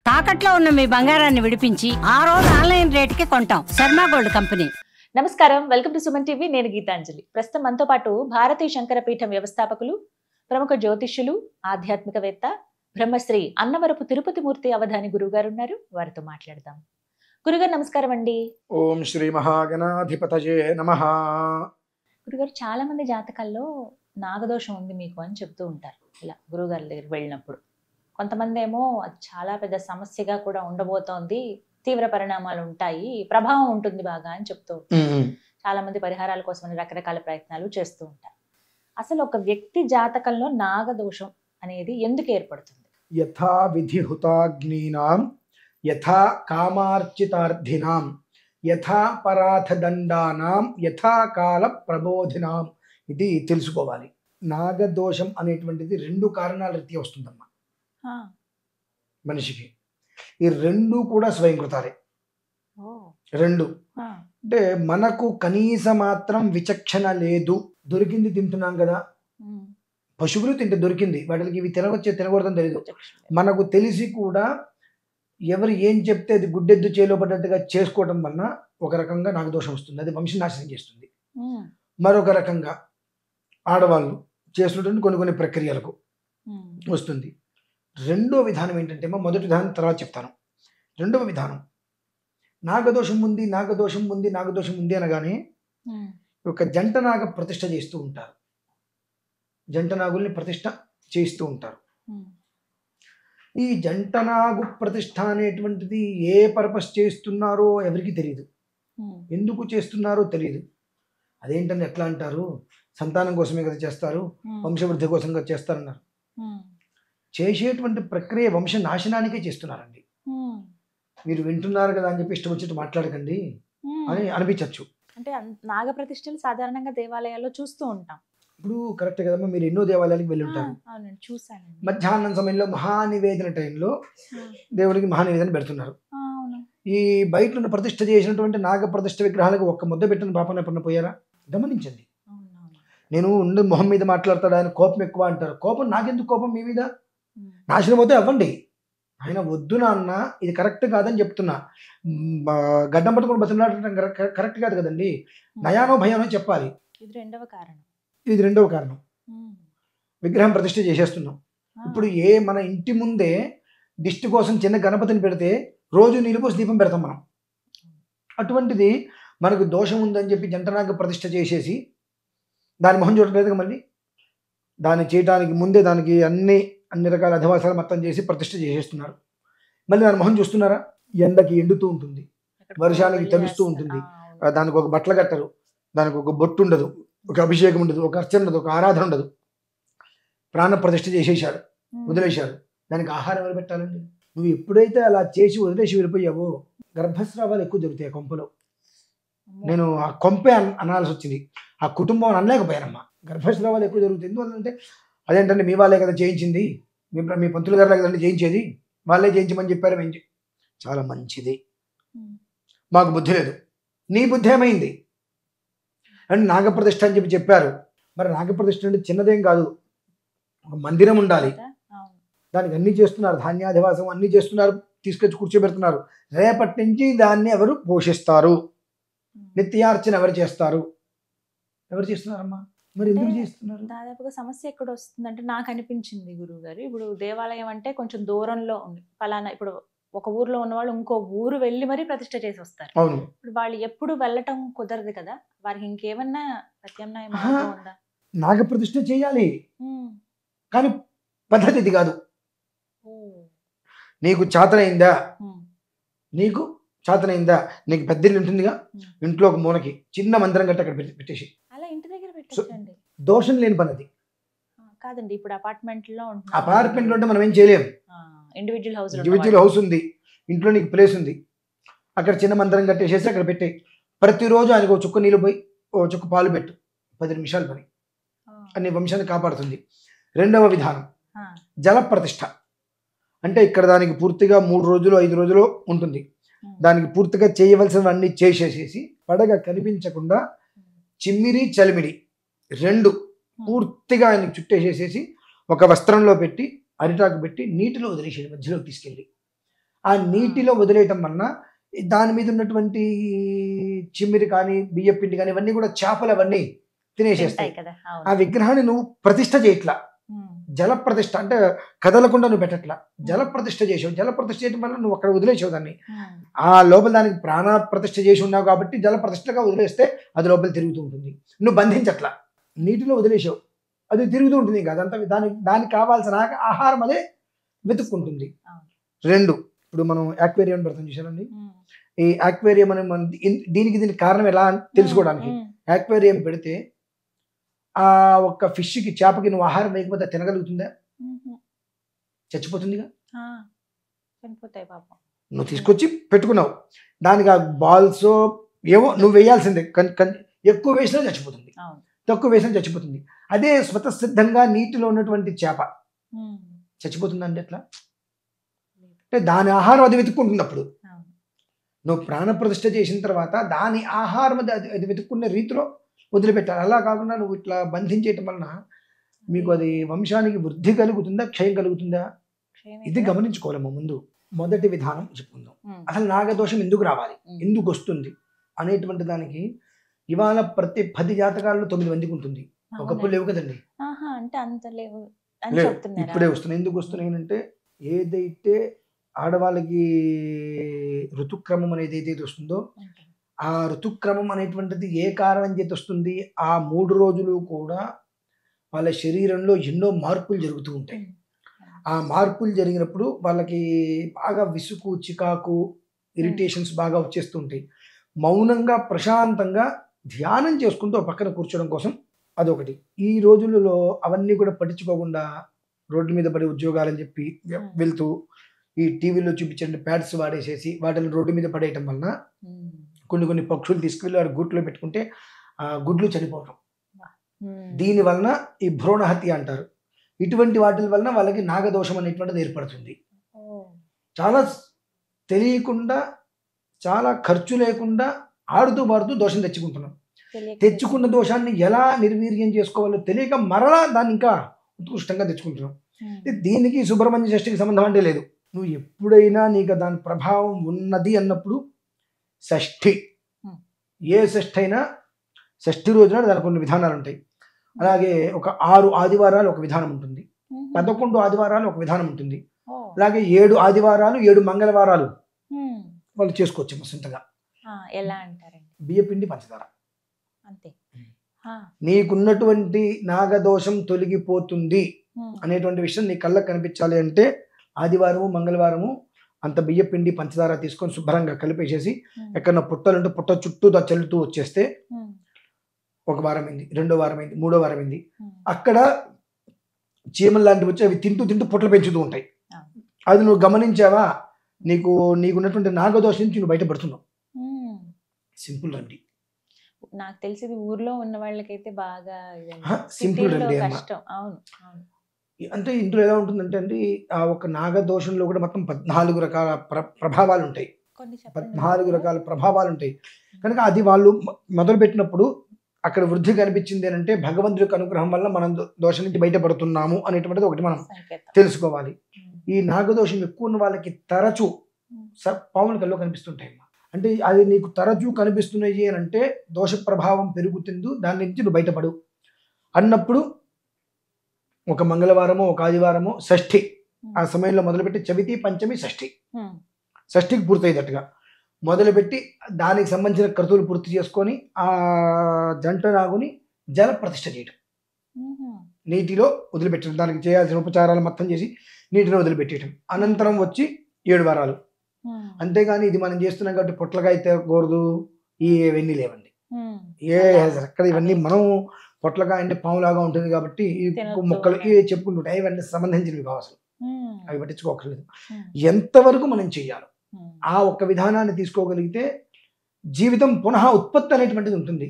తాకట్లో ఉన్న మీ బంగారాన్ని విడిపించి ఆ రోజు ఆన్లైన్ రేటుకి కొంటాం. Sharma gold company. నమస్కారం, వెల్కమ్ టు సుమన్ టీవీ. నేను గీతాంజలి. ప్రస్తుతం మనతో పాటు భారతీయ శంకర పీఠం వ్యవస్థాపకులు, ప్రముఖ జ్యోతిష్యులు, ఆధ్యాత్మికవేత్త, బ్రహ్మశ్రీ అన్నవరపు తిరుపతి మూర్తి అవధాని గురువుగారు ఉన్నారు. వారితో మాట్లాడదాం. గురుగారు నమస్కారం అండి. ఓం శ్రీ మహాగణాధిపతయే నమః. గురుగారు, చాలా మంది జాతకాల్లో నాగదోషం ఉంది మీకు అని చెప్తూ ఉంటారు. ఇలా గురువుగారి దగ్గరికి వెళ్ళినప్పుడు కొంతమంది ఏమో అది చాలా పెద్ద సమస్యగా కూడా ఉండబోతోంది, తీవ్ర పరిణామాలు ఉంటాయి, ప్రభావం ఉంటుంది బాగా అని చెప్తూ ఉంటారు. చాలా మంది పరిహారాల కోసం రకరకాల ప్రయత్నాలు చేస్తూ ఉంటారు. అసలు ఒక వ్యక్తి జాతకంలో నాగదోషం అనేది ఎందుకు ఏర్పడుతుంది? యథా విధిహుతాగ్నీనాం యథా కామార్చితార్థినాం యథా పరాథదండానాం యథా కాల ప్రబోధినాం ఇది తెలుసుకోవాలి. నాగదోషం అనేటువంటిది రెండు కారణాల రీత్యా వస్తుందమ్మా మనిషికి. ఈ రెండు కూడా స్వయంకృతాలే. రెండు అంటే మనకు కనీస మాత్రం విచక్షణ లేదు. దొరికింది తింటున్నాం కదా, పశువులు తింటే దొరికింది, వాటికి ఇవి తినకూడదని తెలియదు. మనకు తెలిసి కూడా ఎవరు ఏం చెప్తే అది గుడ్డెద్దు చేలో పడ్డట్టుగా చేసుకోవడం వలన ఒక రకంగా నాగదోషం వస్తుంది. అది వంశనాశనం చేస్తుంది. మరొక రకంగా ఆడవాళ్ళు చేస్తున్నటువంటి కొన్ని ప్రక్రియలకు వస్తుంది. రెండో విధానం ఏంటంటే, మొదటి విధానం తర్వాత చెప్తాను. రెండవ విధానం, నాగదోషం ఉంది అనగానే ఒక జంట నాగ ప్రతిష్ఠ చేస్తూ ఉంటారు. జంట నాగుల్ని ప్రతిష్ఠ చేస్తూ ఉంటారు. ఈ జంట నాగు ప్రతిష్ఠ అనేటువంటిది ఏ పర్పస్ చేస్తున్నారో ఎవరికి తెలియదు, ఎందుకు చేస్తున్నారో తెలియదు. అదేంటని ఎట్లా అంటారు, సంతానం కోసమే కదా చేస్తారు, వంశవృద్ధి కోసం కదా చేస్తారన్నారు. చేసేటువంటి ప్రక్రియ వంశ నాశనానికే చేస్తున్నారండి. మీరు వింటున్నారు కదా అని చెప్పి ఇష్టం వచ్చినట్టు మాట్లాడకండి అని అనిపించవచ్చు. అంటే నాగ ప్రతిష్టలు సాధారణంగా దేవాలయాల్లో చూస్తూ ఉంటాం. ఇప్పుడు కరెక్ట్ కదమ్మా, మీరు ఎన్నో దేవాలయాలకు వెళ్ళి ఉంటారు. చూసాను. మధ్యాహ్నం సమయంలో మహానివేదన టైంలో దేవుడికి మహానివేదన పెడుతున్నారు. ఈ బయట ఉన్న ప్రతిష్ఠ చేసినటువంటి నాగ ప్రతిష్ఠ విగ్రహాలకు ఒక్క ముద్ద పెట్టిన పాపన ఎప్పుడన్నా పోయారా? గమనించండి. నేను ఉండే మొహం మీద మాట్లాడతాడు, ఆయన కోపం ఎక్కువ అంటారు. కోపం నాకెందుకు, కోపం మీ మీద. నాశనం అవుతే అవ్వండి, ఆయన వద్దు నాన్న ఇది కరెక్ట్ కాదని చెప్తున్నా. గడ్డం పట్టుకుని బతిమలాడటం కరెక్ట్ కాదు కదండి. నయానో భయానో చెప్పాలి. ఇది రెండవ కారణం. విగ్రహం ప్రతిష్ఠ చేసేస్తున్నాం. ఇప్పుడు మన ఇంటి ముందే దిష్టి కోసం చిన్న గణపతిని పెడితే రోజు నీళ్ళు పోసి దీపం పెడతాం మనం. అటువంటిది మనకు దోషం ఉందని చెప్పి జంటనాగ ప్రతిష్ఠ చేసేసి దాని మొహం చూడలేదు. మళ్ళీ దాన్ని చేయడానికి ముందే దానికి అన్ని రకాల అధివాసాలు మొత్తం చేసి ప్రతిష్ఠ చేసేస్తున్నారు. మళ్ళీ దాని మొహం చూస్తున్నారా? ఎండకి ఎండుతూ ఉంటుంది, వర్షానికి తడుస్తూ ఉంటుంది. దానికి ఒక బట్టలు కట్టరు, దానికి ఒక బొట్టు ఉండదు, ఒక అభిషేకం ఉండదు, ఒక అర్చన ఉండదు, ఒక ఆరాధన ఉండదు. ప్రాణ ప్రతిష్ఠ చేసేసాడు, వదిలేశాడు. దానికి ఆహారం ఎవరు పెట్టాలండి? నువ్వు ఎప్పుడైతే అలా చేసి వదిలేసి వెళ్ళిపోయావో గర్భస్రావాలు ఎక్కువ జరుగుతాయి ఆ కొంపలో. నేను ఆ కొంపే అనాల్సి వచ్చింది, ఆ కుటుంబం అనలేకపోయానమ్మా. గర్భస్రావాలు ఎక్కువ జరుగుతాయి. ఎందువల్లంటే అదేంటంటే మీ వాళ్ళే కదా చేయించింది, మీ పంతులు గారులే కదండి చేయించేది, వాళ్ళే చేయించమని చెప్పారు. చాలా మంచిది, మాకు బుద్ధి లేదు. నీ బుద్ధి ఏమైంది అంటే నాగప్రతిష్ఠ అని చెప్పారు. మరి నాగప్రతిష్ఠ అంటే చిన్నదేం కాదు, ఒక మందిరం ఉండాలి. దానికి అన్నీ చేస్తున్నారు, ధాన్యాధివాసం అన్నీ చేస్తున్నారు, తీసుకొచ్చి కూర్చోబెడుతున్నారు. రేపటి నుంచి దాన్ని ఎవరు పోషిస్తారు? నిత్యార్చన ఎవరు చేస్తారు? ఎవరు చేస్తున్నారమ్మా? మరి ఎందుకు చేస్తున్నారు? దాదాపుగా సమస్య ఎక్కడ వస్తుంది అంటే, నాకు అనిపించింది గురువు గారు, ఇప్పుడు దేవాలయం అంటే కొంచెం దూరంలో ఉంది. ఫలానా ఇప్పుడు ఒక ఊర్లో ఉన్నవాళ్ళు ఇంకో ఊరు వెళ్ళి మరీ ప్రతిష్ఠ చేసి వస్తారు. అవును. ఇప్పుడు వాళ్ళు ఎప్పుడు వెళ్ళటం కుదరదు కదా, వారికి ఇంకేమన్నా ప్రత్యామ్నాయం ఉందా? నాగ ప్రతిష్ఠ చేయాలి, కానీ పద్ధతి ఇది కాదు. నీకు చేతనైందా? నీకు పెద్దిల్లు ఉంటుందిగా, ఇంట్లో ఒక మూలకి చిన్న మందిరం కట్టి అక్కడ పెట్టేసి అలా ఇంటి దగ్గర పెట్టండి. దోషం లేని పని అది కాదండి. ఇప్పుడు అపార్ట్మెంట్ లో ఉంటే మనం ఏం చేయలేము. ఇండివిజువల్ హౌస్ ఉంది, ఇంట్లో నీకు ప్లేస్ ఉంది, అక్కడ చిన్న మందిరం కట్టేసేసి అక్కడ పెట్టే. ప్రతిరోజు ఆయనకు ఒక చుక్క నీళ్ళు పోయి ఓ చుక్క పాలు పెట్టు, 10 నిమిషాలు పని, అన్ని వంశాన్ని కాపాడుతుంది. రెండవ విధానం జల ప్రతిష్ఠ. అంటే ఇక్కడ దానికి పూర్తిగా 3 రోజులు 5 రోజులు ఉంటుంది. దానికి పూర్తిగా చేయవలసినవన్నీ చేసేసేసి పడగ కనిపించకుండా చిమ్మిరి చలిమిడి రెండు పూర్తిగా ఆయనకి చుట్టేసేసేసి ఒక వస్త్రంలో పెట్టి అరిటాకు పెట్టి నీటిలో వదిలేసేది, మధ్యలోకి తీసుకెళ్ళి ఆ నీటిలో వదిలేయటం వలన దాని మీద ఉన్నటువంటి చిమ్మిరి కానీ బియ్య పిండి కానీ ఇవన్నీ కూడా చేపలు అవన్నీ తినేసేస్తాయి. కదా ఆ విగ్రహాన్ని నువ్వు ప్రతిష్ఠ చేయట్లా, జల ప్రతిష్ఠ అంటే కదలకుండా నువ్వు పెట్టట్లా, జల ప్రతిష్ఠ చేసావు. జల ప్రతిష్ఠ చేయడం వల్ల నువ్వు అక్కడ వదిలేసావు దాన్ని. ఆ లోపల దానికి ప్రాణ ప్రతిష్ఠ చేసి ఉన్నావు కాబట్టి జల ప్రతిష్ఠగా వదిలేస్తే అది లోపల తిరుగుతూ ఉంటుంది. నువ్వు బంధించట్లా, నీటిలో వదిలేసావు, అది తిరుగుతూ ఉంటుంది. ఇంకా అదంతా దానికి కావాల్సిన ఆహారం అదే వెతుక్కుంటుంది. 2, ఇప్పుడు మనం యాక్వేరియం పెడతాం చూసారండి. ఈ యాక్వేరియం అనే దీనికి కారణం ఎలా అని తెలుసుకోవడానికి యాక్వేరియం పెడితే ఆ ఒక్క ఫిష్కి చేపకి నువ్వు ఆహారం వేయకపోతే తినగలుగుతుందా? చచ్చిపోతుందిగా. చనిపోతాయి పాపం. నువ్వు తీసుకొచ్చి పెట్టుకున్నావు, దానికి ఆ బాల్స్ ఏవో నువ్వు వేయాల్సిందే. ఎక్కువ వేసినా చచ్చిపోతుంది, తక్కువ వేసినా చచ్చిపోతుంది. అదే స్వతసిద్ధంగా నీటిలో ఉన్నటువంటి చేప చచ్చిపోతుందండి ఎట్లా? అంటే దాని ఆహారం అది వెతుక్కుంటున్నప్పుడు నువ్వు ప్రాణప్రతిష్ఠ చేసిన తర్వాత దాని ఆహారం అది వెతుక్కునే రీతిలో వదిలిపెట్టాలి. అలా కాకుండా నువ్వు ఇట్లా బంధించేయటం వలన మీకు అది వంశానికి వృద్ధి కలుగుతుందా, క్షయం కలుగుతుందా? ఇది గమనించుకోవాలమ్మా. ముందు మొదటి విధానం చెప్పుకుందాం. అసలు నాగదోషం ఎందుకు రావాలి, ఎందుకు వస్తుంది అనేటువంటి దానికి ఇవాళ ప్రతి 10 జాతకాల్లో 9 మందికి ఉంటుంది. ఒకప్పుడు లేవు కదండి. అంటే అంత లేవు, ఇప్పుడే వస్తున్నాయి. ఎందుకు వస్తున్నాయి అంటే ఏదైతే ఆడవాళ్ళకి ఋతుక్రమం అనేది ఏదైతే వస్తుందో ఆ ఋతుక్రమం అనేటువంటిది ఏ కారణం చేత వస్తుంది? ఆ 3 రోజులు కూడా వాళ్ళ శరీరంలో ఎన్నో మార్పులు జరుగుతూ ఉంటాయి. ఆ మార్పులు జరిగినప్పుడు వాళ్ళకి బాగా విసుగు, చికాకు, ఇరిటేషన్స్ బాగా వచ్చేస్తూ ఉంటాయి. మౌనంగా ప్రశాంతంగా ధ్యానం చేసుకుంటూ పక్కన కూర్చోవడం కోసం అదొకటి. ఈ రోజులలో అవన్నీ కూడా పట్టించుకోకుండా రోడ్డు మీద పడి ఉద్యోగాలని చెప్పి వెళ్తూ ఈ టీవీలో చూపించండి ప్యాడ్స్ వాడేసేసి వాటిని రోడ్డు మీద పడేయటం వలన కొన్ని పక్షులు తీసుకువెళ్ళి వాడి గూట్లో పెట్టుకుంటే ఆ గుడ్లు చనిపోవటం. దీని వలన ఈ భ్రూణ హత్య అంటారు. ఇటువంటి వాటి వలన వాళ్ళకి నాగదోషం అనేటువంటిది ఏర్పడుతుంది. చాలా తెలియకుండా, చాలా ఖర్చు లేకుండా ఆడుతూ పాడుతూ దోషం తెచ్చుకుంటున్నాం. తెచ్చుకున్న దోషాన్ని ఎలా నిర్వీర్యం చేసుకోవాలో తెలియక మరలా దాన్ని ఇంకా ఉత్కృష్టంగా తెచ్చుకుంటున్నాం. దీనికి సుబ్రహ్మణ్య షష్ఠికి సంబంధం అంటే లేదు. నువ్వు ఎప్పుడైనా నీకు దాని ప్రభావం ఉన్నది అన్నప్పుడు షష్ఠి, ఏ షష్ఠి అయినా షష్ఠి రోజున దానికి కొన్ని విధానాలు ఉంటాయి. అలాగే ఒక 6 ఆదివారాలు ఒక విధానం ఉంటుంది, 11 ఆదివారాలు ఒక విధానం ఉంటుంది, అలాగే 7 ఆదివారాలు 7 మంగళవారాలు వాళ్ళు చేసుకోవచ్చు సొంతగా. ఎలా అంటారండి? బియ్యపిండి పంచదార అంతే. నీకున్నటువంటి నాగదోషం తొలగిపోతుంది అనేటువంటి విషయం నీ కళ్ళకు కనిపించాలి అంటే ఆదివారము మంగళవారము అంత బియ్యపిండి పంచదార తీసుకొని శుభ్రంగా కలిపేసేసి ఎక్కడన్నా పుట్టలుంటే పుట్ట చుట్టూ చల్లుతూ వచ్చేస్తే 1 వారం అయింది, 2వ వారం అయింది, 3వ వారం అయింది. అక్కడ చీమలు లాంటివి వచ్చి అవి తింటూ పుట్టలు పెంచుతూ ఉంటాయి. అది నువ్వు గమనించావా? నీకున్నటువంటి నాగదోషం నుంచి నువ్వు బయటపడుతున్నావు. సింపుల్ రండి. నాకు తెలిసి ఊర్లో ఉన్న వాళ్ళకైతే బాగా సింపుల్ రండి. కష్టం. అవును. అంటే ఇంట్లో ఎలా ఉంటుందంటే అండి, ఆ ఒక నాగదోషంలో కూడా మొత్తం 14 రకాల ప్రభావాలు ఉంటాయి. 14 రకాల ప్రభావాలు ఉంటాయి. కనుక అది వాళ్ళు మొదలు పెట్టినప్పుడు అక్కడ వృద్ధి కనిపించింది అంటే భగవంతుడి యొక్క అనుగ్రహం వల్ల మనం దోషం నుంచి బయటపడుతున్నాము అనేటువంటిది ఒకటి మనం తెలుసుకోవాలి. ఈ నాగదోషం ఎక్కువ ఉన్న వాళ్ళకి తరచూ పాములు కల్లో కనిపిస్తుంటాయి. అంటే అది నీకు తరచూ కనిపిస్తున్నాయి అని అంటే దోష ప్రభావం పెరుగుతుంది, దాని నుంచి నువ్వు బయటపడు అన్నప్పుడు ఒక మంగళవారమో ఒక ఆదివారమో షష్ఠి ఆ సమయంలో మొదలుపెట్టి చవితి పంచమి షష్ఠికి పూర్తయ్యేటట్టుగా మొదలుపెట్టి దానికి సంబంధించిన క్రతువులు పూర్తి చేసుకొని ఆ జంట నాగుని జల ప్రతిష్ఠ చేయటం, నీటిలో వదిలిపెట్టడం, దానికి చేయాల్సిన ఉపచారాలు మొత్తం చేసి నీటిలో వదిలిపెట్టేయటం. అనంతరం వచ్చి 7 వారాలు. అంతేగాని ఇది మనం చేస్తున్నాం కాబట్టి పొట్లగా అయితే కూడదు, ఇవన్నీ లేవండి. అక్కడ ఇవన్నీ మనం పొట్లగా అంటే పాములాగా ఉంటుంది కాబట్టి ఈ మొక్కలు చెప్పుకుంటుంటాయి, ఇవన్నీ సంబంధించినవి కావచ్చు, అవి పట్టించుకోకర్లేదు. ఎంతవరకు మనం చెయ్యాలి ఆ ఒక్క విధానాన్ని తీసుకోగలిగితే జీవితం పునః ఉత్పత్తి అనేటువంటిది ఉంటుంది.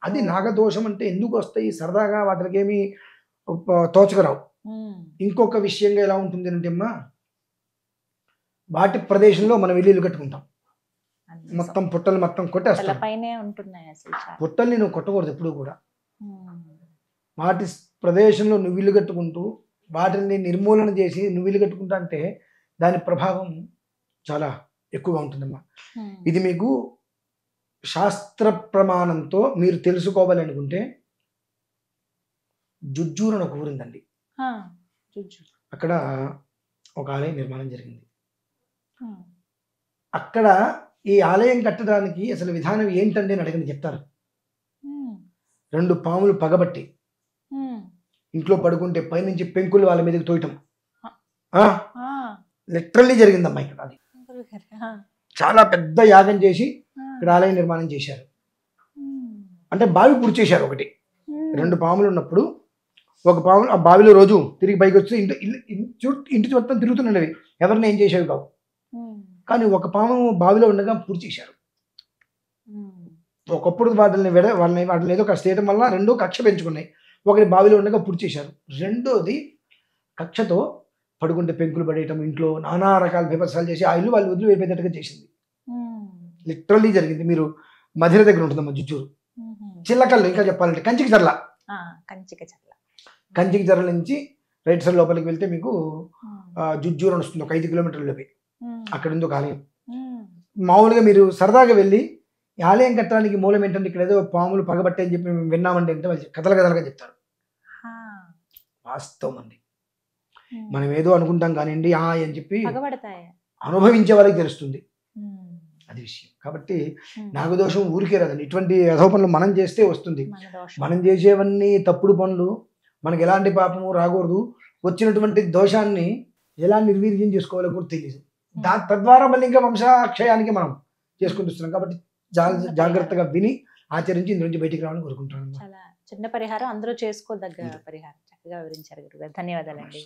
అది నాగదోషం అంటే ఎందుకు వస్తాయి? సరదాగా వాటికి ఏమి తోచకరావు. ఇంకొక విషయంగా ఎలా ఉంటుంది అంటే అమ్మా, వాటి ప్రదేశంలో మనం ఇల్లు కట్టుకుంటాం, మొత్తం పుట్టలు మొత్తం కొట్టేస్తాం. పుట్టల్ని నువ్వు కొట్టకూడదు ఎప్పుడు కూడా. వాటి ప్రదేశంలో నువ్వు ఇల్లు కట్టుకుంటూ వాటిని నిర్మూలన చేసి నువ్వు ఇల్లు కట్టుకుంటా అంటే దాని ప్రభావం చాలా ఎక్కువగా ఉంటుందమ్మా. ఇది మీకు శాస్త్ర ప్రమాణంతో మీరు తెలుసుకోవాలి అనుకుంటే జుజ్జూరు అని ఒక ఊరుందండి. అక్కడ ఒక ఆలయం నిర్మాణం జరిగింది. అక్కడ ఈ ఆలయం కట్టడానికి అసలు విధానం ఏంటండి అని అడిగింది చెప్తారు. 2 పాములు పగబట్టి ఇంట్లో పడుకుంటే పైనుంచి పెంకులు వాళ్ళ మీదకి తోయటం లిటరల్లీ జరిగిందమ్మా ఇక్కడ. అది చాలా పెద్ద యాగం చేసి ఇక్కడ ఆలయం నిర్మాణం చేశారు. అంటే బావి పూర్తి చేశారు. ఒకటి 2 పాములు ఉన్నప్పుడు ఒక పాము ఆ బావిలో రోజు తిరిగి పైకి వచ్చి ఇంటి మొత్తం తిరుగుతున్నవి, ఎవరిని ఏం చేసేవి కావు. కానీ ఒక పాము బావిలో ఉండగా పూర్తి చేశారు. ఒకప్పుడు వాటిని ఏదో కష్ట చేయడం వల్ల 2 కక్ష పెంచుకున్నాయి. ఒకటి బావిలో ఉండగా పూర్తి చేశారు. 2వది కక్షతో పడుకుంటే పెంకులు పడేయటం, ఇంట్లో నానా రకాల బీభత్సాలు చేసి ఆ ఇల్లు వాళ్ళు వదిలిపెట్టేటట్టుగా చేసింది. లిటరల్లీ జరిగింది. మీరు మధిర దగ్గర ఉంటుందమ్మా జుజ్జూరు. చిల్లకల్లు ఇంకా చెప్పాలంటే కంచికి చర్ల నుంచి రైట్ సైడ్ లోపలికి వెళ్తే మీకు జుజ్జూరు అని వస్తుంది. ఒక 5 కిలోమీటర్లలోపే అక్కడ ఉంది ఒక ఆలయం. మామూలుగా మీరు సరదాగా వెళ్ళి ఈ ఆలయం కట్టడానికి మూలం ఏంటంటే ఇక్కడ ఏదో పాములు పగబట్టే అని చెప్పి మేము విన్నామండి అంటే వాళ్ళు కథలుగా చెప్తారు. వాస్తవం అండి. మనం ఏదో అనుకుంటాం కానివ్వండి అని చెప్పి అనుభవించే వాళ్ళకి తెలుస్తుంది అది విషయం. కాబట్టి నాగదోషం ఊరికే రాదండి. ఇటువంటి యథో పనులు మనం చేస్తే వస్తుంది. మనం చేసేవన్నీ తప్పుడు పనులు, మనకి ఎలాంటి పాపము రాకూడదు. వచ్చినటువంటి దోషాన్ని ఎలా నిర్వీర్యం చేసుకోవాలో కూడా తెలియదు. తద్వారా మళ్ళీ ఇంకా వంశాక్షయానికి మనం చేసుకుంటున్నాం. కాబట్టి జాగ్రత్తగా విని ఆచరించి ఇందు నుంచి బయటికి రావాలని కోరుకుంటున్నాను. చాలా చిన్న పరిహారం, అందరూ చేసుకోదగ్గ పరిహారం. చక్కగా వివరించారు గురుగారు. ధన్యవాదాలండి.